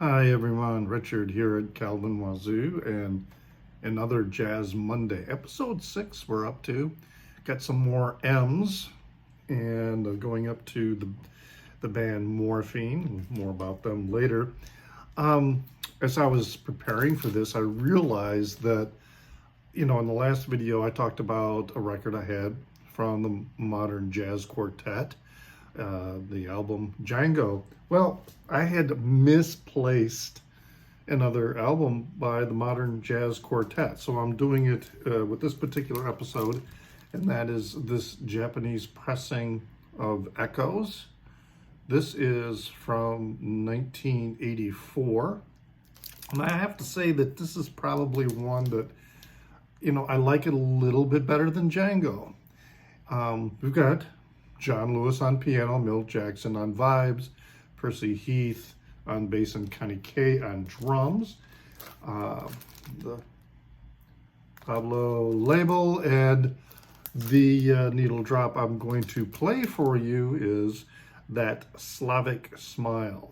Hi everyone, Richard here at Calvin Wazoo and another Jazz Monday. Episode 6 we're up to. Got some more M's and going up to the band Morphine. More about them later. As I was preparing for this, I realized that, in the last video I talked about a record I had from the Modern Jazz Quartet, the album Django. Well, I had misplaced another album by the Modern Jazz Quartet, so I'm doing it with this particular episode, and that is this Japanese pressing of Echoes. This is from 1984, and I have to say that this is probably one that, I like it a little bit better than Django. We've got John Lewis on piano, Milt Jackson on vibes, Percy Heath on bass, and Connie Kay on drums. The Pablo label and the needle drop I'm going to play for you is That Slavic Smile.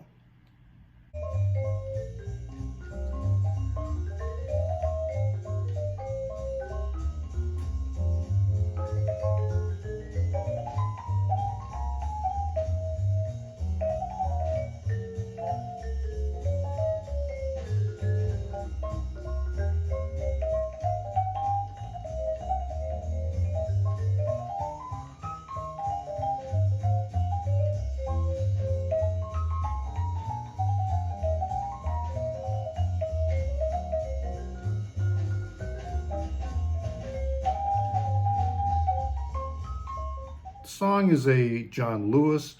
Song is a John Lewis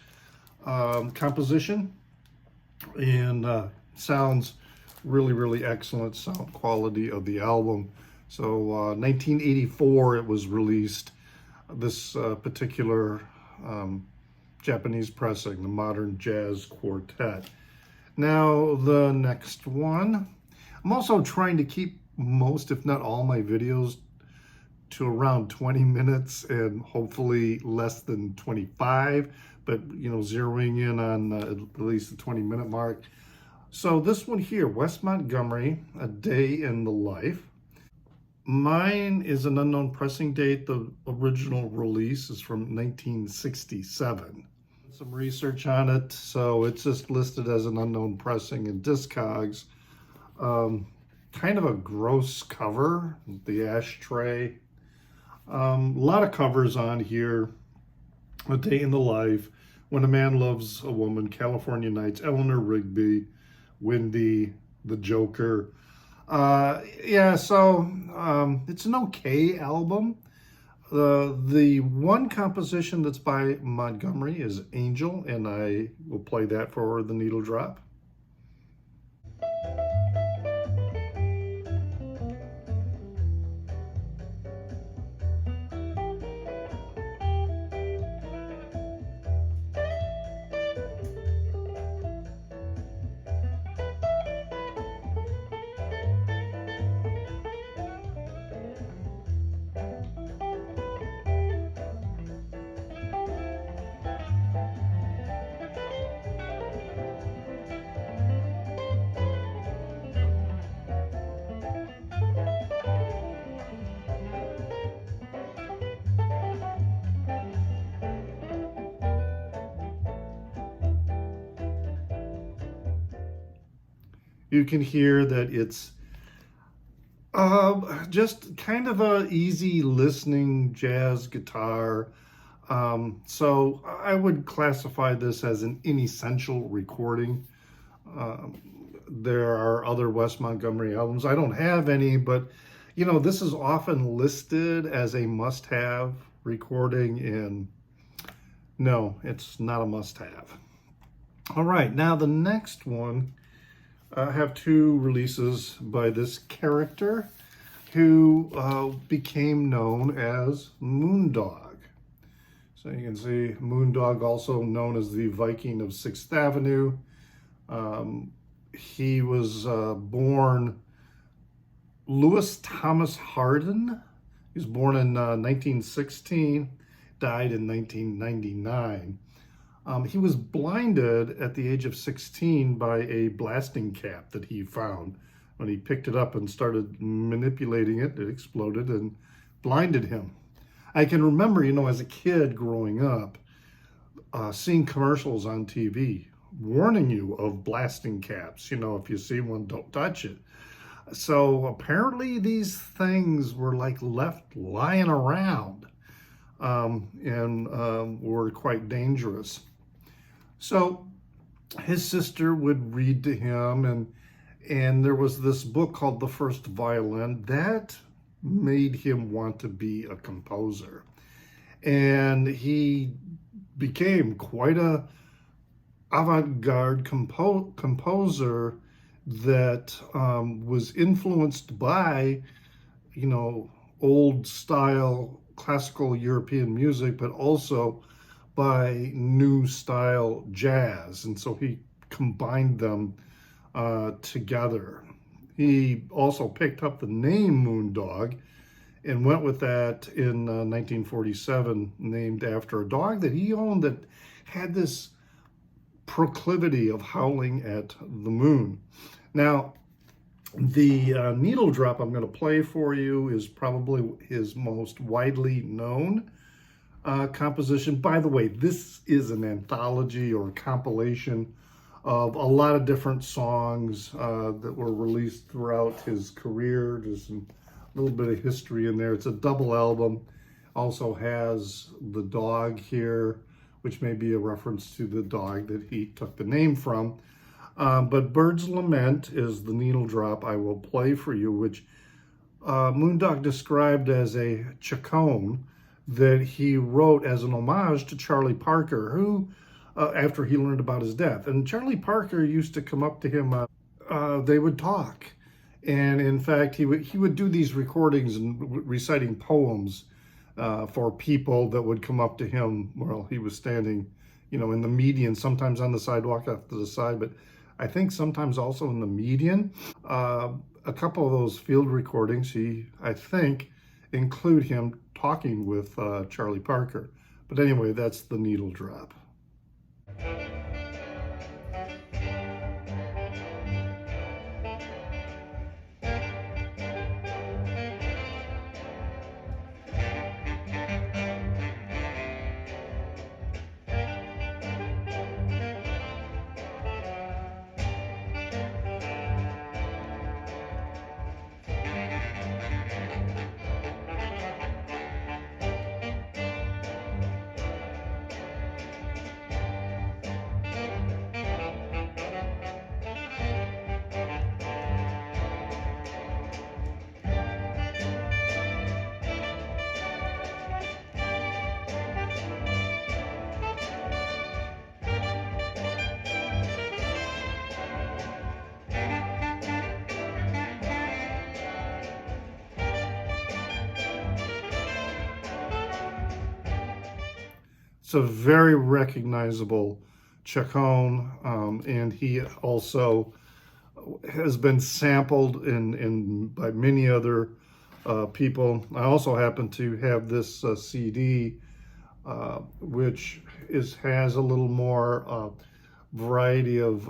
composition, and sounds really excellent sound quality of the album. So 1984 it was released, this particular Japanese pressing, the Modern Jazz Quartet. Now the next one, I'm also trying to keep most, if not all, my videos to around 20 minutes and hopefully less than 25, but zeroing in on at least the 20-minute mark. So this one here, Wes Montgomery, A Day in the Life. Mine is an unknown pressing date. The original release is from 1967. Some research on it, so it's just listed as an unknown pressing in Discogs. Kind of a gross cover, the ashtray. A lot of covers on here. A Day in the Life, When a Man Loves a Woman, California Nights, Eleanor Rigby, Windy, The Joker. So it's an okay album. The one composition that's by Montgomery is Angel, and I will play that for the needle drop. You can hear that it's just kind of a easy listening jazz guitar. So I would classify this as an inessential recording. There are other Wes Montgomery albums. I don't have any, but this is often listed as a must-have recording, and no, it's not a must-have. All right, now the next one, I have two releases by this character who became known as Moondog. So you can see Moondog, also known as the Viking of 6th Avenue. He was born Louis Thomas Harden. He was born in 1916, died in 1999. He was blinded at the age of 16 by a blasting cap that he found. When he picked it up and started manipulating it, it exploded and blinded him. I can remember, as a kid growing up, seeing commercials on TV warning you of blasting caps. If you see one, don't touch it. So apparently these things were like left lying around, and were quite dangerous. So his sister would read to him, and there was this book called The First Violin that made him want to be a composer. And he became quite a avant-garde composer that was influenced by, old style classical European music, but also by new style jazz. And so he combined them together. He also picked up the name Moondog and went with that in 1947, named after a dog that he owned that had this proclivity of howling at the moon. Now, the needle drop I'm going to play for you is probably his most widely known composition. By the way, this is an anthology or compilation of a lot of different songs that were released throughout his career. There's a little bit of history in there. It's a double album. Also has the dog here, which may be a reference to the dog that he took the name from. But Bird's Lament is the needle drop I will play for you, which Moondog described as a chaconne that he wrote as an homage to Charlie Parker, who, after he learned about his death. And Charlie Parker used to come up to him, they would talk. And in fact, he would do these recordings and reciting poems for people that would come up to him while he was standing, in the median, sometimes on the sidewalk off to the side, but I think sometimes also in the median. A couple of those field recordings, I think, include him talking with Charlie Parker. But anyway, that's the needle drop. It's a very recognizable chaconne, and he also has been sampled by many other people. I also happen to have this CD, which has a little more variety of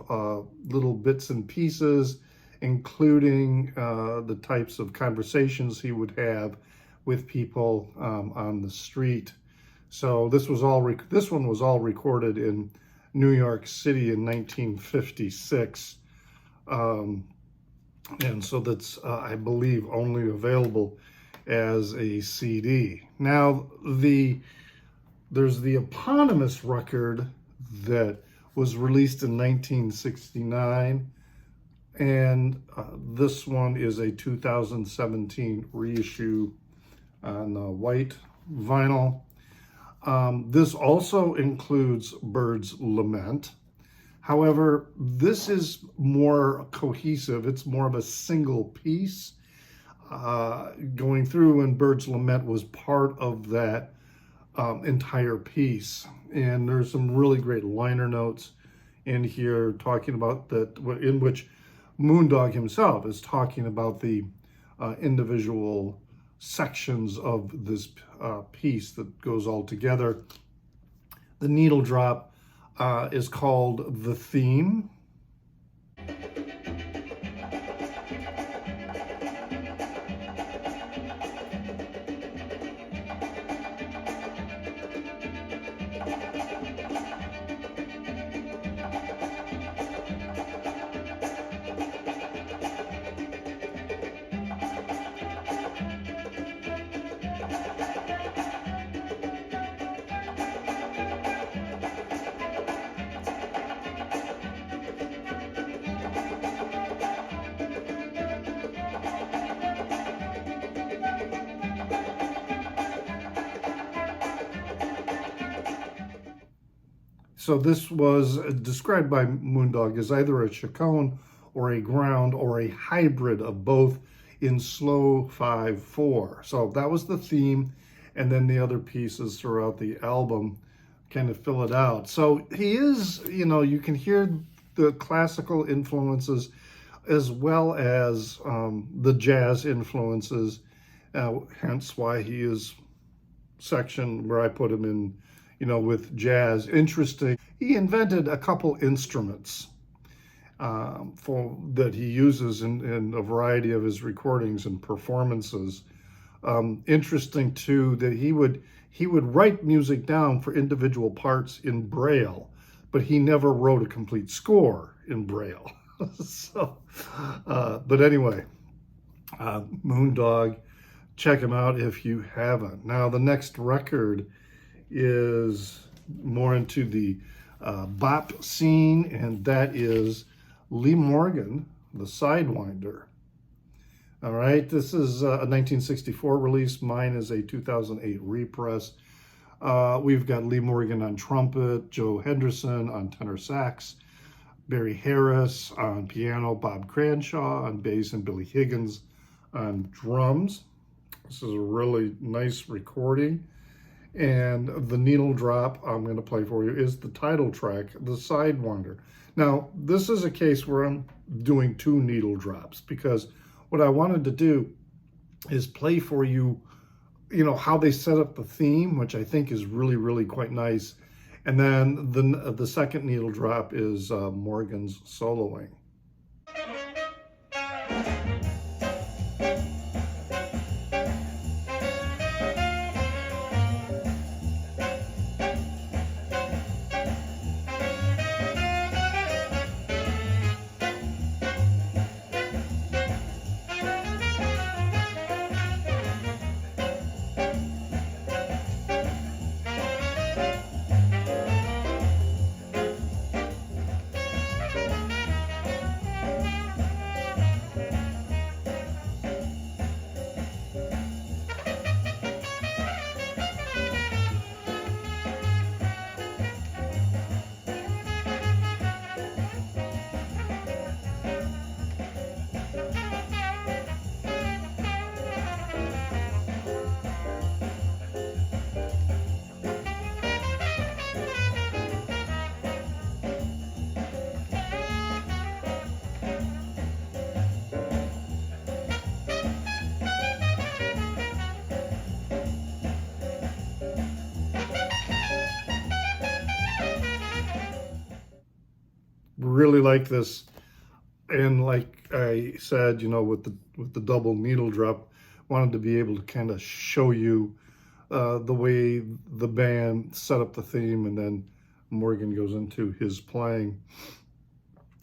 little bits and pieces, including the types of conversations he would have with people on the street. So this one was all recorded in New York City in 1956. And so that's, I believe, only available as a CD. Now, there's the eponymous record that was released in 1969, and this one is a 2017 reissue on white vinyl. This also includes Bird's Lament. However, this is more cohesive. It's more of a single piece going through, and Bird's Lament was part of that entire piece. And there's some really great liner notes in here talking about that, in which Moondog himself is talking about the individual sections of this piece that goes all together. The needle drop is called The Theme. So this was described by Moondog as either a chaconne or a ground or a hybrid of both in slow 5/4. So that was the theme, and then the other pieces throughout the album kind of fill it out. So he is, you can hear the classical influences as well as the jazz influences, hence why he is section where I put him in, with jazz. Interesting. He invented a couple instruments that he uses in a variety of his recordings and performances. Interesting too that he would write music down for individual parts in Braille, but he never wrote a complete score in Braille. So, but anyway, Moondog, check him out if you haven't. Now the next record is more into the bop scene, and that is Lee Morgan, the Sidewinder. All right, this is a 1964 release. Mine is a 2008 repress. We've got Lee Morgan on trumpet, Joe Henderson on tenor sax, Barry Harris on piano, Bob Cranshaw on bass, and Billy Higgins on drums. This is a really nice recording. And the needle drop I'm going to play for you is the title track, The Sidewinder. Now, this is a case where I'm doing two needle drops because what I wanted to do is play for you, how they set up the theme, which I think is really, really quite nice. And then the second needle drop is Morgan's soloing. Really like this, and like I said, with the double needle drop, wanted to be able to kind of show you the way the band set up the theme, and then Morgan goes into his playing.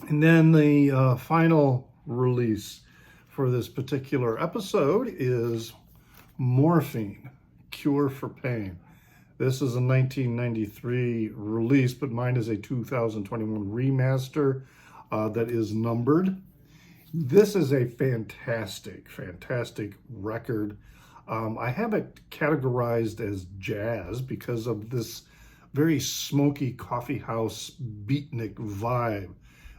And then the final release for this particular episode is Morphine, Cure for Pain. This is a 1993 release, but mine is a 2021 remaster that is numbered. This is a fantastic, fantastic record. I have it categorized as jazz because of this very smoky coffee house beatnik vibe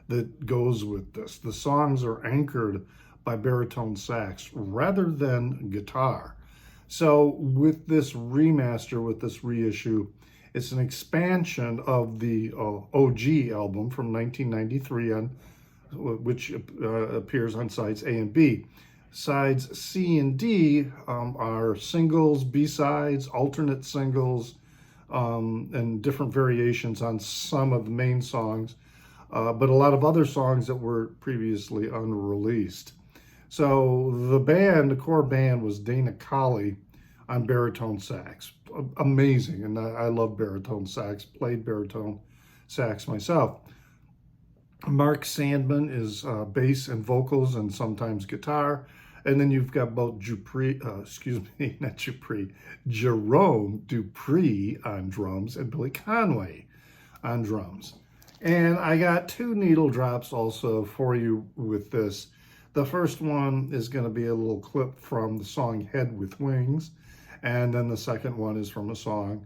that goes with this. The songs are anchored by baritone sax rather than guitar. So with this remaster, with this reissue, it's an expansion of the OG album from 1993, which appears on sides A and B. Sides C and D are singles, B-sides, alternate singles, and different variations on some of the main songs, but a lot of other songs that were previously unreleased. So the core band was Dana Colley on baritone sax. Amazing, and I love baritone sax, played baritone sax myself. Mark Sandman is bass and vocals and sometimes guitar. And then you've got both Jerome Dupree on drums and Billy Conway on drums. And I got 2 needle drops also for you with this. The first one is going to be a little clip from the song Head with Wings. And then the second one is from a song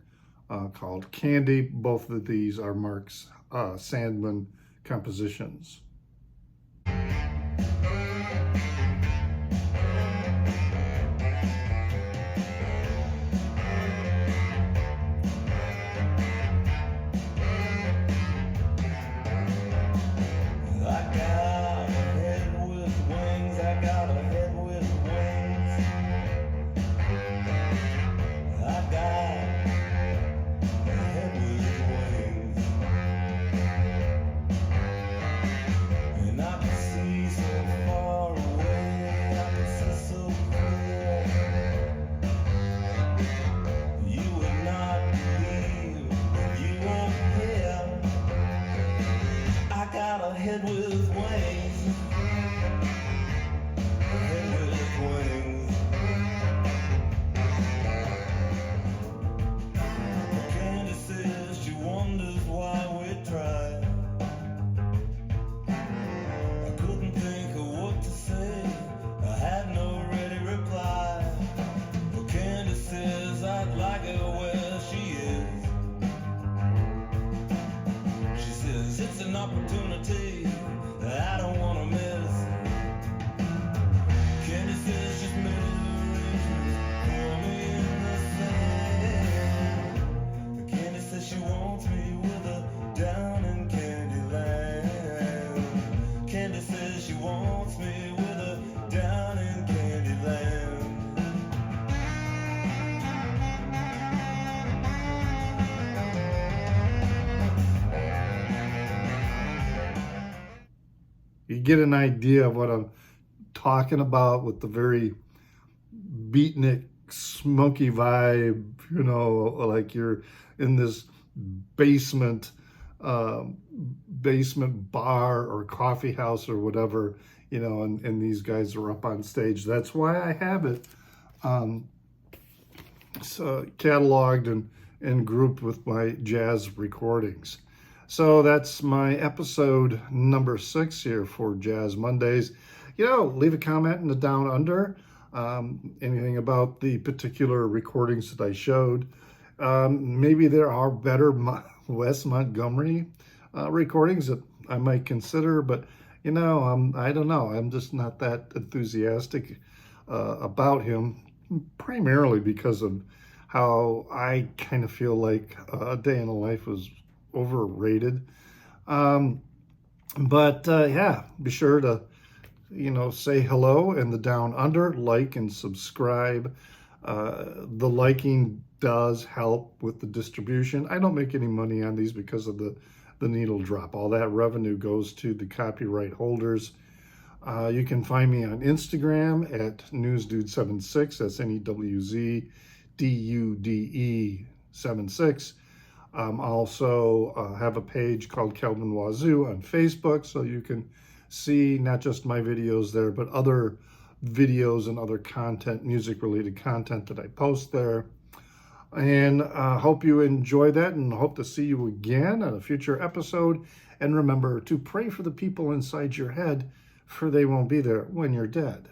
called Candy. Both of these are Mark's Sandman compositions. Head with wings. Head with wings. Candy says she wonders why we tried. I couldn't think of what to say. I had no ready reply. But Candy says I'd like her where she is. She says it's an opportunity that I don't want to miss. Candy says she's made arrangements for me in the sand. Candy says she wants me with her down in Candyland. Candy says she wants me with her down in Candyland. You get an idea of what I'm talking about with the very beatnik, smoky vibe, you know, like you're in this basement bar or coffee house or whatever, you know, and these guys are up on stage. That's why I have it cataloged and grouped with my jazz recordings. So that's my episode number 6 here for Jazz Mondays. You know, leave a comment in the down under, anything about the particular recordings that I showed. Maybe there are better Wes Montgomery recordings that I might consider, but you know, I don't know. I'm just not that enthusiastic about him, primarily because of how I kind of feel like A Day in the Life was overrated. Yeah, be sure to, you know, say hello in the down under, like and subscribe. The liking does help with the distribution. I don't make any money on these because of the needle drop. All that revenue goes to the copyright holders. You can find me on Instagram at newsdude76. That's NEWZDUDE76. Also have a page called Kelvin Wazoo on Facebook, so you can see not just my videos there, but other videos and other content, music-related content that I post there. And hope you enjoy that, and hope to see you again on a future episode. And remember to pray for the people inside your head, for they won't be there when you're dead.